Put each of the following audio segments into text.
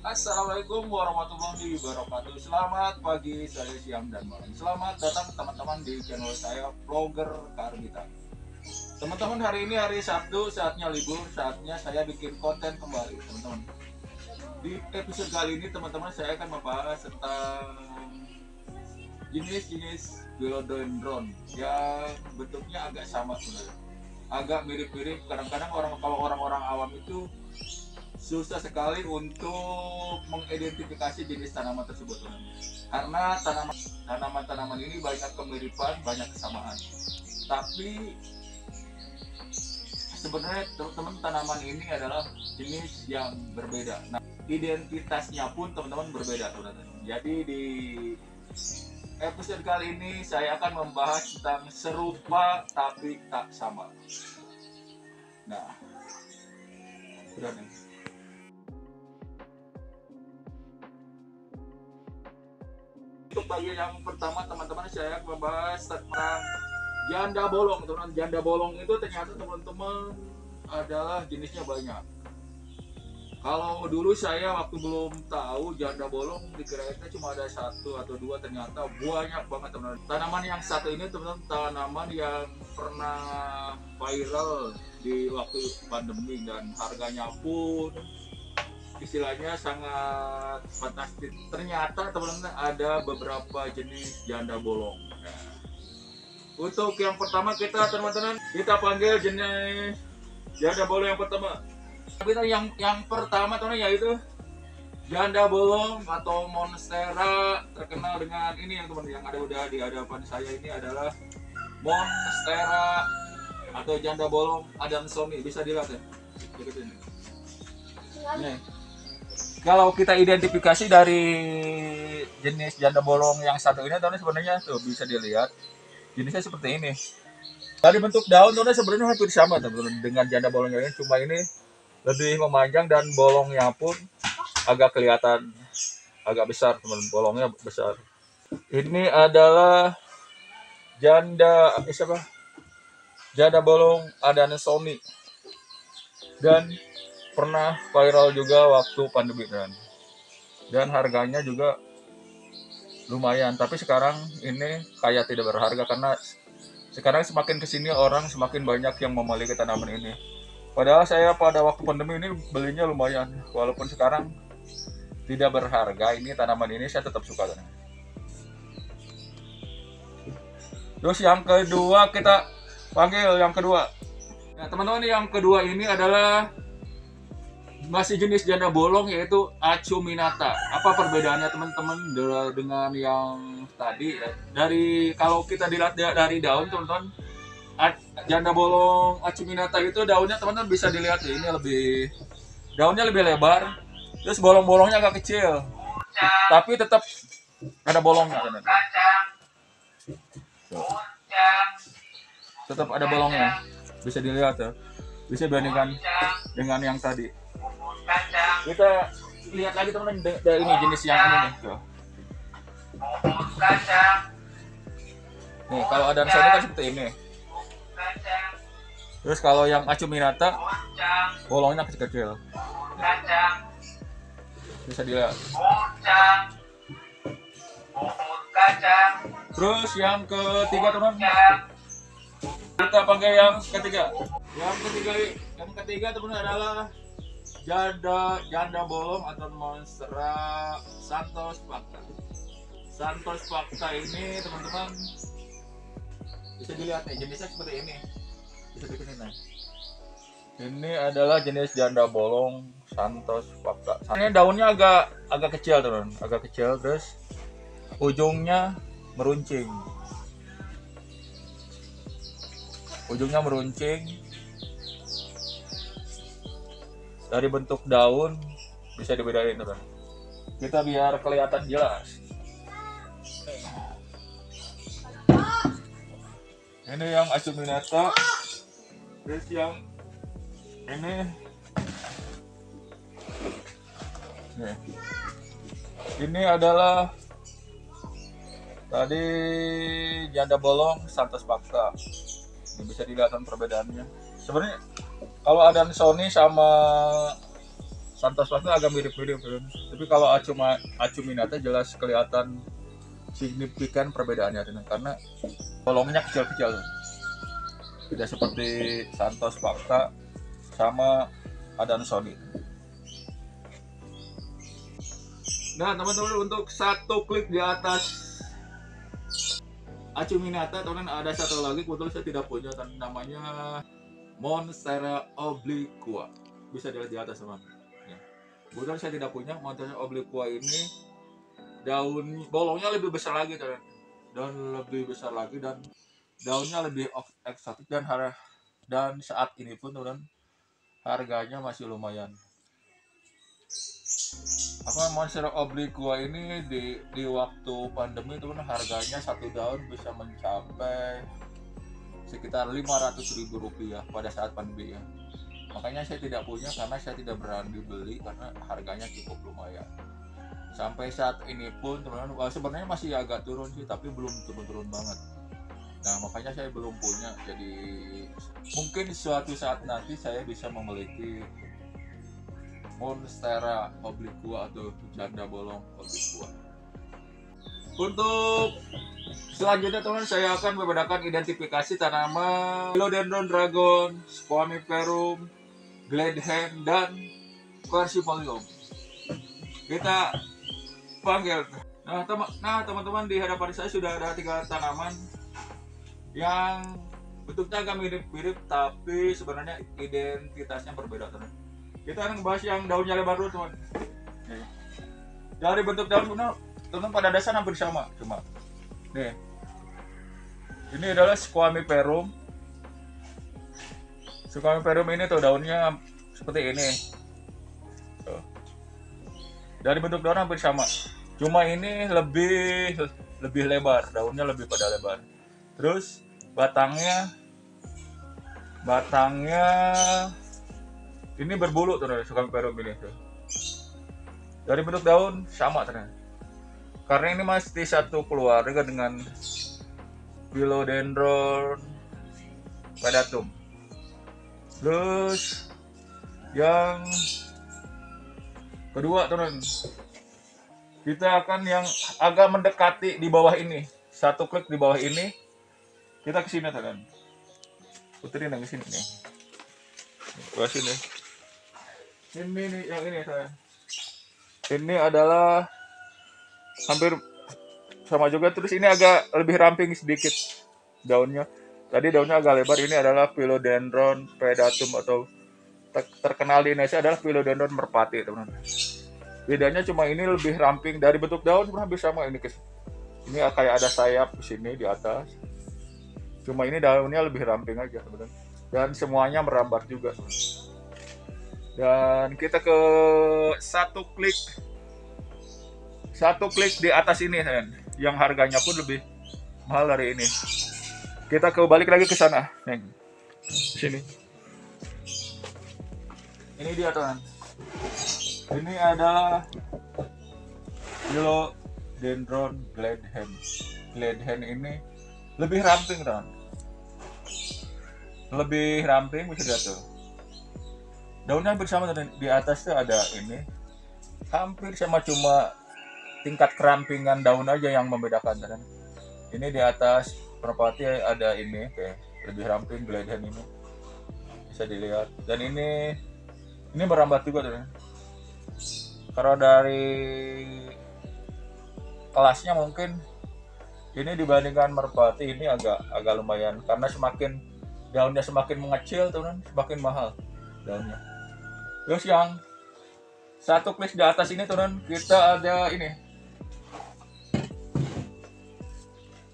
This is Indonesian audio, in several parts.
Assalamualaikum warahmatullahi wabarakatuh. Selamat pagi, sore, siang, dan malam. Selamat datang teman-teman di channel saya, Vlogger Karbita. Teman-teman, hari ini hari Sabtu, saatnya libur, saatnya saya bikin konten kembali, teman-teman. Di episode kali ini, teman-teman, saya akan membahas tentang jenis-jenis philodendron yang bentuknya agak sama sebenarnya. Agak mirip-mirip. Kadang-kadang kalau orang-orang awam itu susah sekali untuk mengidentifikasi jenis tanaman tersebut, karena tanaman-tanaman ini banyak kemiripan, banyak kesamaan, tapi sebenarnya teman-teman tanaman ini adalah jenis yang berbeda. Nah, identitasnya pun teman-teman berbeda, teman-teman. Jadi di episode kali ini saya akan membahas tentang serupa tapi tak sama. Nah, udah nih. Untuk bagian yang pertama, teman-teman, saya akan membahas tentang janda bolong. Teman-teman, janda bolong itu ternyata teman-teman adalah jenisnya banyak. Kalau dulu saya waktu belum tahu janda bolong, dikiranya cuma ada satu atau dua, ternyata banyak banget, teman-teman. Tanaman yang satu ini, teman-teman, tanaman yang pernah viral di waktu pandemi dan harganya pun istilahnya sangat fantastis. Ternyata teman-teman ada beberapa jenis janda bolong. Nah, untuk yang pertama teman-teman kita panggil jenis janda bolong yang pertama. Yang pertama teman-teman yaitu janda bolong atau monstera, terkenal dengan ini yang teman yang ada udah di hadapan saya ini adalah monstera atau janda bolong Adansonii. Bisa dilihat ya. Nih. Kalau kita identifikasi dari jenis janda bolong yang satu ini, teman, sebenarnya tuh bisa dilihat jenisnya seperti ini. Dari bentuk daun, teman, sebenarnya hampir sama, teman, dengan janda bolong yang ini, cuma ini lebih memanjang dan bolongnya pun agak kelihatan agak besar, teman, bolongnya besar. Ini adalah janda janda bolong Adansonii dan pernah viral juga waktu pandemi dan harganya juga lumayan, tapi sekarang ini kayak tidak berharga karena sekarang semakin kesini orang semakin banyak yang memiliki tanaman ini. Padahal saya pada waktu pandemi ini belinya lumayan, walaupun sekarang tidak berharga. Ini tanaman ini saya tetap suka. Terus yang kedua kita panggil yang kedua. Nah, teman-teman, yang kedua ini adalah masih jenis janda bolong yaitu Acuminata. Apa perbedaannya teman-teman dengan yang tadi? Dari kalau kita dilihat dari daun, teman-teman, janda bolong Acuminata itu daunnya, teman-teman, bisa dilihat ya, ini daunnya lebih lebar, terus bolong-bolongnya agak kecil, tapi tetap ada bolongnya, teman-teman. Tetap ada bolongnya, bisa dilihat ya, bisa bandingkan dengan yang tadi. Kita lihat lagi, teman-teman, dari ini jenis yang ini nih. Tuh. Nih, kalau Adansonii kan seperti ini. Terus kalau yang Acuminata bolongnya kecil-kecil. Bisa dilihat. Terus yang ketiga, teman-teman, kita panggil yang ketiga. Yang ketiga teman-teman adalah janda bolong atau monstera Santos Facta. Santos Facta ini, teman-teman, bisa dilihat nih, jenisnya seperti ini. Bisa dipilih nih. Ini adalah jenis janda bolong Santos Facta. Ini daunnya agak kecil, teman, agak kecil, terus ujungnya meruncing. Dari bentuk daun bisa dibedain, teman. Kita biar kelihatan jelas. Ini yang Acuminata. Terus yang ini. Nih. Ini adalah tadi janda bolong Santos Facta. Ini bisa dilihat perbedaannya. Sebenarnya kalau Adansonii sama Santos Pasta agak mirip-mirip, tapi kalau Acuminata jelas kelihatan signifikan perbedaannya, karena bolongnya kecil-kecil, tidak seperti Santos Pasta sama Adansonii. Nah teman-teman, untuk satu klik di atas Acuminata, teman, ada satu lagi kebetulan saya tidak punya, namanya Monstera obliqua. Bisa dilihat di atas, teman. Ya. Kebetulan saya tidak punya Monstera obliqua ini. Daun bolongnya lebih besar lagi, teman. Dan lebih besar lagi, dan daunnya lebih eksotik, dan saat ini pun, teman, harganya masih lumayan. Monstera obliqua ini di waktu pandemi, teman, harganya satu daun bisa mencapai sekitar Rp500.000 pada saat pandemi ya. Makanya saya tidak punya karena saya tidak berani beli karena harganya cukup lumayan. Sampai saat ini pun, teman-teman, sebenarnya masih agak turun sih, tapi belum turun-turun banget. Nah makanya saya belum punya, jadi mungkin suatu saat nanti saya bisa memiliki Monstera obliqua atau janda bolong obliqua. Untuk selanjutnya, teman, saya akan membedakan identifikasi tanaman Philodendron Dragon, Squamiferum, Gladhen, dan Quercifolium. Kita panggil. Nah teman-teman, di hadapan saya sudah ada 3 tanaman yang bentuknya agak mirip-mirip, tapi sebenarnya identitasnya berbeda, teman. Kita akan membahas yang daunnya lebar dulu, teman. Dari bentuk daun, teman, pada dasar hampir sama, cuma nih, ini adalah Squamiferum. Squamiferum ini tuh daunnya seperti ini. Tuh. Dari bentuk daun hampir sama, cuma ini lebih lebar, daunnya lebih pada lebar. Terus batangnya ini berbulu, tuh, Squamiferum ini tuh. Dari bentuk daun sama, ternyata. Karena ini masih satu keluarga dengan Philodendron pedatum. Terus yang kedua, teman, kita akan yang agak mendekati di bawah ini. Satu klik di bawah ini, kita ke sini, teman. Puterin ke sini nih. Ke sini. Ini nih, yang ini, teman. Ini adalah hampir sama juga, terus ini agak lebih ramping sedikit daunnya. Tadi daunnya agak lebar, ini adalah Philodendron pedatum atau terkenal di Indonesia adalah Philodendron merpati, teman. Bedanya cuma ini lebih ramping. Dari bentuk daun hampir sama, ini kayak ada sayap di sini di atas. Cuma ini daunnya lebih ramping aja, teman. Dan semuanya merambat juga, teman. Dan kita ke satu klik di atas ini, teman, yang harganya pun lebih mahal dari ini. Kita balik lagi ke sana, Neng. Sini. Ini dia, teman. Ini adalah Philodendron Gladhen. Gladhen ini lebih ramping, teman. Lebih ramping, bisa lihat tuh. Daunnya hampir sama, teman. Di atas tuh ada ini. Hampir sama, cuma tingkat kerampingan daun aja yang membedakan, teman. Ini di atas merpati ada ini, kayak lebih ramping Gladhen ini. Bisa dilihat. Dan ini merambat juga, teman. Kalau dari kelasnya mungkin ini dibandingkan merpati ini agak lumayan, karena daunnya semakin mengecil, teman, semakin mahal daunnya. Terus yang satu klik di atas ini, teman, kita ada ini.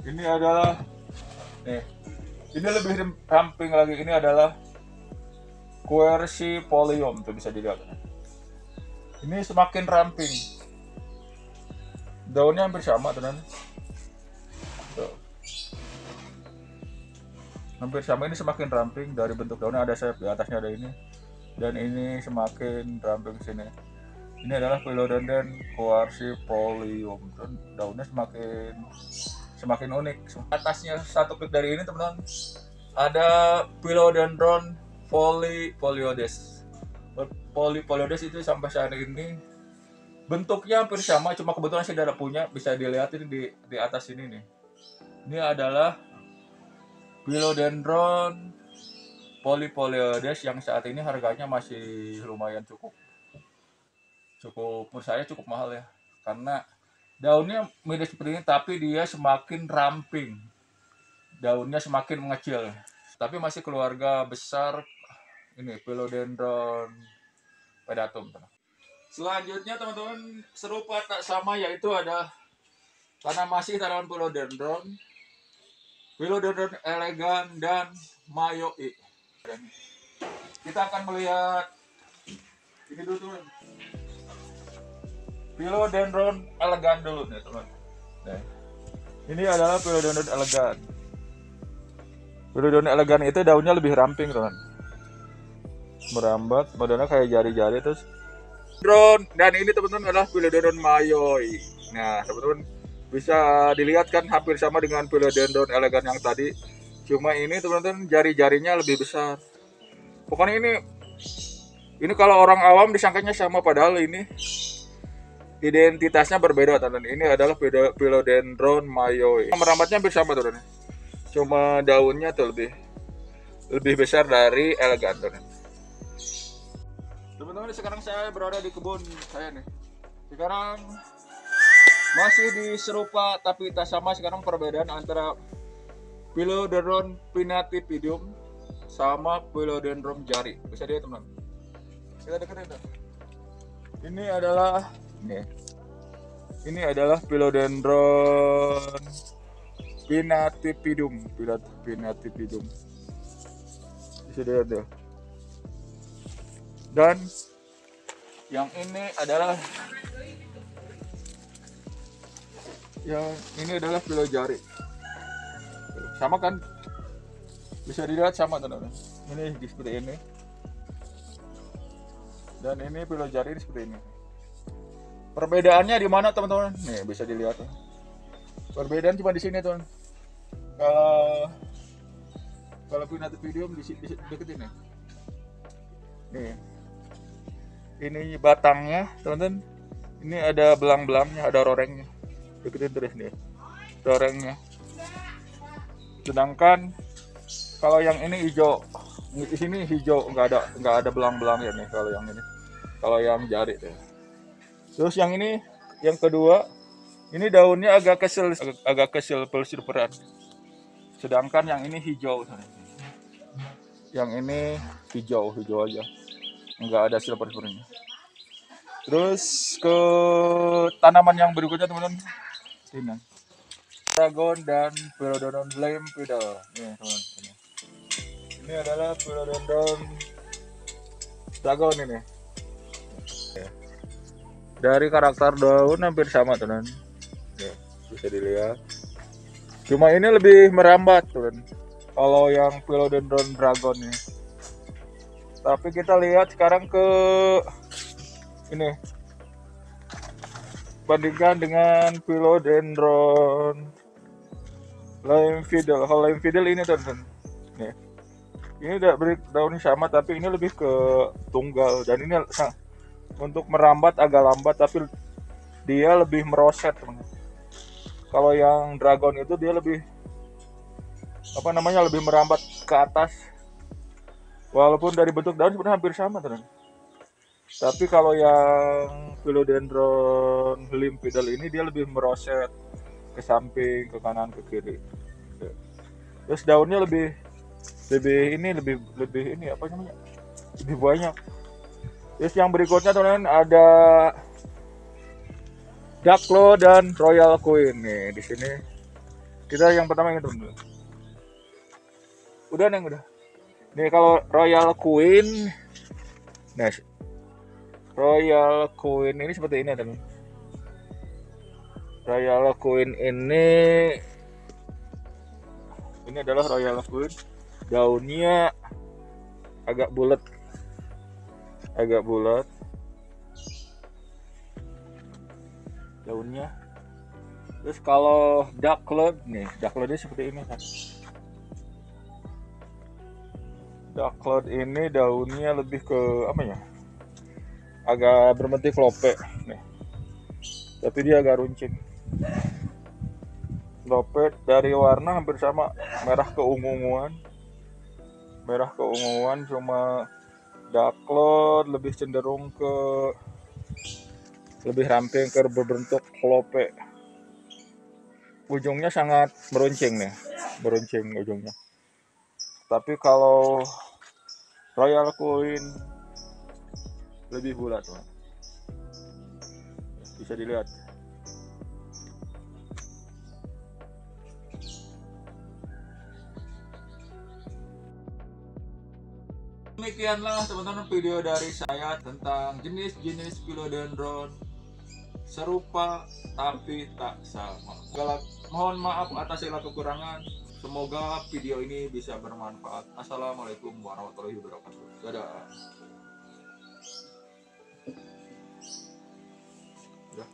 Ini adalah ini lebih ramping lagi. Ini adalah Quercifolium, tuh bisa dilihat. Ini semakin ramping. Daunnya hampir sama, teman. Tuh. Hampir sama, ini semakin ramping. Dari bentuk daunnya ada sayap, di atasnya ada ini. Dan ini semakin ramping sini. Ini adalah Philodendron Quercifolium. Daunnya semakin unik. Atasnya satu klik dari ini, teman-teman, ada Philodendron folioides. Polypoledes itu sampai saat ini bentuknya hampir sama, cuma kebetulan saya tidak punya. Bisa dilihat ini di atas ini nih. Ini adalah Philodendron Polypoledes yang saat ini harganya masih lumayan cukup menurut saya cukup mahal ya, karena daunnya mirip seperti ini tapi dia semakin ramping, daunnya semakin mengecil, tapi masih keluarga besar ini Philodendron pedatum. Selanjutnya teman-teman serupa tak sama, yaitu ada masih tanaman Philodendron elegan dan mayoi. Kita akan melihat ini dulu teman. Philodendron elegan dulu nih teman. Nah, ini adalah Philodendron elegan. Philodendron elegan itu daunnya lebih ramping teman, merambat, modelnya kayak jari-jari terus. Dan ini teman-teman adalah Philodendron mayoi. Nah teman-teman bisa dilihat kan hampir sama dengan Philodendron elegan yang tadi, cuma ini teman-teman jari-jarinya lebih besar. Pokoknya ini kalau orang awam disangkanya sama, padahal ini identitasnya berbeda teman-teman. Ini adalah Philodendron mayoi. Merambatnya hampir sama teman-teman, cuma daunnya tuh lebih besar dari elegan teman-teman. Sekarang saya berada di kebun saya nih. Sekarang masih di serupa tapi tak sama. Sekarang perbedaan antara Philodendron pinnatifidum sama Philodendron jari. Bisa dilihat teman. Kita deketin tuh. Ini adalah Philodendron pinnatifidum. Bisa dilihat tuh. Dan yang ini adalah Philo jari. Sama kan? Bisa dilihat sama teman-teman. Ini seperti ini. Dan ini Philo jari ini seperti ini. Perbedaannya di mana teman-teman? Nih bisa dilihat. Perbedaan cuma di sini teman. Kalau pinnatifidum di deketin nih. Nih. Ini batangnya teman-teman, ini ada belang-belangnya, ada rorengnya, deketin terus nih rorengnya. Sedangkan kalau yang ini hijau, di sini hijau, nggak ada belang-belangnya nih kalau yang ini, kalau yang jari tuh. Terus yang ini, yang kedua, ini daunnya agak kesel pelsiperan. Sedangkan yang ini hijau, yang ini hijau aja, nggak ada silver-silvernya. Terus ke tanaman yang berikutnya teman-teman, ini dragon dan Philodendron lamphidal. Ini adalah Philodendron dragon ini. Dari karakter daun hampir sama teman, bisa dilihat. Cuma ini lebih merambat teman, kalau yang Philodendron dragon ini. Tapi kita lihat sekarang ke ini, bandingkan dengan Philodendron lamphidal. Kalau lamphidal ini teman-teman, ini daunnya sama tapi ini lebih ke tunggal, dan ini untuk merambat agak lambat tapi dia lebih meroset teman. Kalau yang dragon itu dia lebih lebih merambat ke atas, walaupun dari bentuk daun sebenarnya hampir sama teman. Tapi kalau yang Philodendron lamphidal ini dia lebih meroset ke samping, ke kanan, ke kiri. Terus daunnya lebih banyak. Terus yang berikutnya teman-teman ada Ducklo dan Royal Queen nih di sini. Kita yang pertama ini teman-teman. Udah. Nih kalau Royal Queen, nah Royal Queen ini seperti ini teman. Royal Queen ini adalah Royal Queen. Daunnya agak bulat. Daunnya. Terus kalau Ducklo nih, Ducklo seperti ini kan. Ducklo ini daunnya lebih ke apa ya? agak bermotif lope nih, tapi dia agak runcing. Lope dari warna hampir sama, merah keunguan, cuma daklot lebih cenderung ke lebih ramping ke berbentuk lope. Ujungnya sangat meruncing nih, meruncing ujungnya. Tapi kalau Royal Queen lebih bulat, Pak. Bisa dilihat. Demikianlah teman-teman video dari saya tentang jenis-jenis philodendron serupa tapi tak sama. Mohon maaf atas segala kekurangan. Semoga video ini bisa bermanfaat. Assalamualaikum warahmatullahi wabarakatuh. Dadah. Udah.